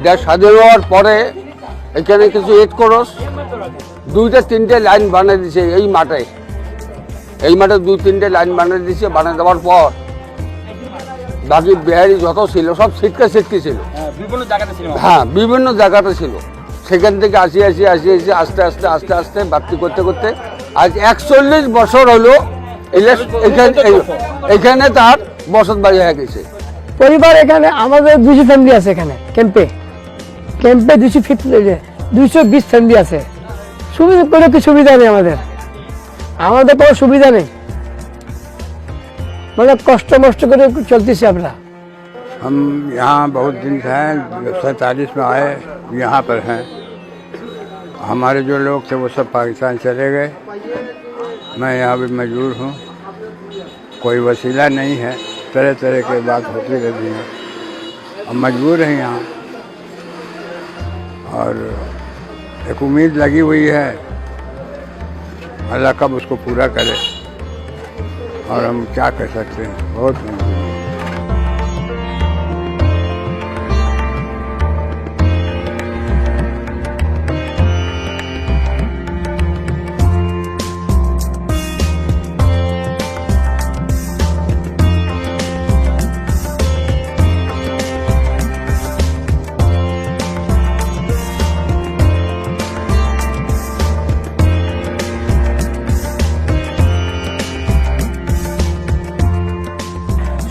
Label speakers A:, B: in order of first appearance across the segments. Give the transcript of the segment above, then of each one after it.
A: দেশ স্বাধীন হওয়ার পরে এখানে কিছু ইট খরচ 2-3টে লাইন বানিয়ে দিয়েছে এই মাঠে 2-3টে লাইন বানিয়ে দিয়েছে। বানিয়ে দেওয়ার পর বাকি বিহারি যত ছিল সব ছিটকে ছিল। হ্যাঁ, বিভিন্ন জায়গাতে ছিল। সেখান থেকে আসি আস্তে আস্তে বাড়তি করতে করতে আজ 41 বছর হলো এখানে তার বসত বাড়ি হয়ে গেছে।
B: পরিবার এখানে আমাদের 200 ফ্যামিলি আছে। এখানে ক্যাম্পে 220 ফ্যামিলি আছে। কোনো কি সুবিধা নেই আমাদের কোনো সুবিধা নেই, মানে কষ্ট করে চলতেছি আমরা।
C: हम यहाँ बहुत दिन से हैं, 47 में आए, यहाँ पर हैं। हमारे जो लोग थे वो सब पाकिस्तान चले गए। मैं यहाँ भी मजबूर हूँ, कोई वसीला नहीं है, तरह तरह की बात होती रहती है। हम मजबूर हैं यहाँ, और एक उम्मीद लगी हुई है, अल्लाह कब उसको पूरा करे, और हम क्या कर सकते हैं, बहुत मजबूर हैं।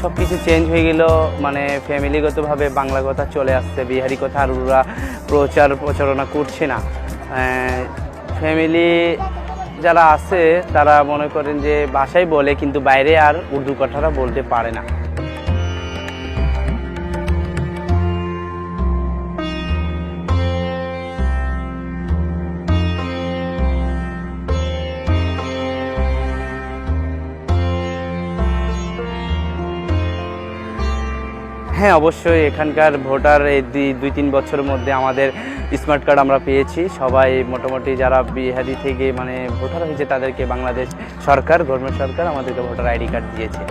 D: সব কিছু চেঞ্জ হয়ে গেল, মানে ফ্যামিলিগতভাবে বাংলা কথা চলে আসছে, বিহারি কথা আর ওরা প্রচারণা করছে না। ফ্যামিলি যারা আছে তারা মনে করেন যে ভাষাই বলে, কিন্তু বাইরে আর উর্দু কথাটা বলতে পারে না। হ্যাঁ, অবশ্যই এখানকার ভোটার এই 2-3 বছরের মধ্যে আমাদের স্মার্ট কার্ড আমরা পেয়েছি। সবাই মোটামুটি যারা বিহারি থেকে মানে ভোটার হয়েছে তাদেরকে বাংলাদেশ সরকার, গভর্নমেন্ট সরকার আমাদেরকে ভোটার আইডি কার্ড দিয়েছে।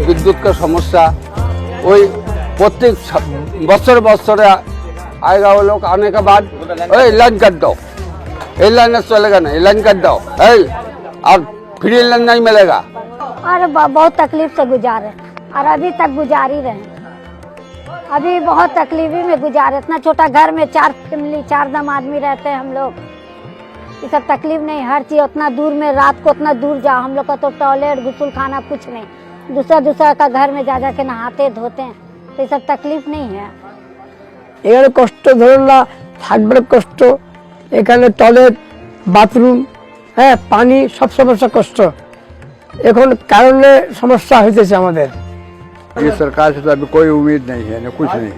A: विद्युत का समस्या वही प्रत्येक बच्चरे आएगा। वो लोग आने के बाद लाइन काट दो, ये लाइन चलेगा नहीं, लाइन काट दो, और फ्री लाइन नहीं मिलेगा।
E: अरे बहुत तकलीफ से गुजारे, और अभी तक गुजार ही रहे। अभी बहुत तकलीफी में गुजारे। इतना छोटा घर में 4 फैमिली 4 दम आदमी रहते हैं हम लोग। ये सब तकलीफ नहीं, हर चीज़ उतना दूर में, रात को उतना दूर जाओ। हम लोग का तो टॉयलेट गुसल खाना कुछ नहीं, दूसरा का घर में जा के नहाते धोते हैं, तो ये सब तकलीफ नहीं है।
B: এখানে কষ্ট ধরুন না, থাকবার কষ্ট, এখানে টয়লেট বাথরুম, হ্যাঁ পানি সব সমস্যা কষ্ট, এখন কারণে সমস্যা হইতেছে আমাদের।
C: ये सरकार से तो अभी कोई उम्मीद नहीं है, न कुछ नहीं,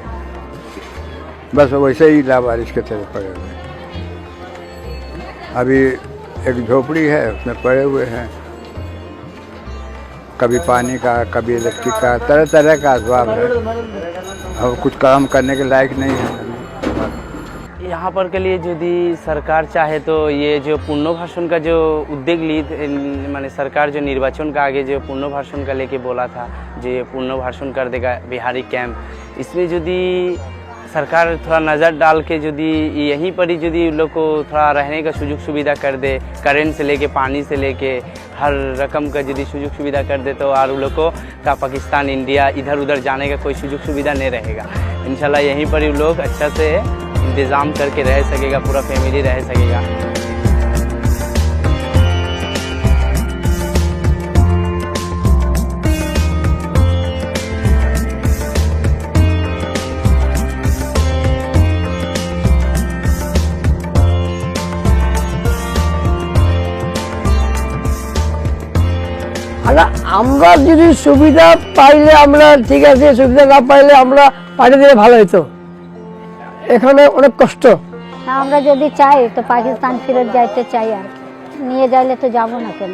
C: बस वैसे ही लावारिस के तरह पड़े हुए हैं। अभी एक झोपड़ी है, उसमें पड़े हुए हैं, कभी पानी का, कभी इलेक्ट्रिक का, तरह तरह का असबाब है, और कुछ काम करने के लायक नहीं है।
D: यहाँ पर के लिए यदि सरकार चाहे तो ये जो पुनर्वासन का जो उद्योग ली, माने सरकार जो निर्वाचन का आगे जो पुनर्वासन का लेके बोला था, जो ये पुनर्वासन कर देगा बिहारी कैंप, इसमें यदि सरकार थोड़ा नज़र डाल के यदि यहीं पर ही यदि लोग को थोड़ा रहने का सुযোগ सुविधा कर दे, करेंट से लेके पानी से लेके हर रकम का यदि सुযোগ सुविधा कर दे, तो और लोग को का पाकिस्तान इंडिया इधर उधर जाने का कोई सुযোগ सुविधा नहीं रहेगा। इंशाल्लाह यहीं पर ही लोग अच्छा से इंतज़ाम करके रह सकेगा, पूरा फैमिली रह सकेगा।
B: আমরা যদি সুবিধা পাইলে আমরা ঠিক আছে, সুবিধা না পাইলে আমরা পাঠিয়ে দিলে ভালো হতো। এখানে অনেক কষ্ট।
E: আমরা যদি চাই তো পাকিস্তান ফেরত যাইতে চাই, আর নিয়ে যাইলে তো যাবো না কেন।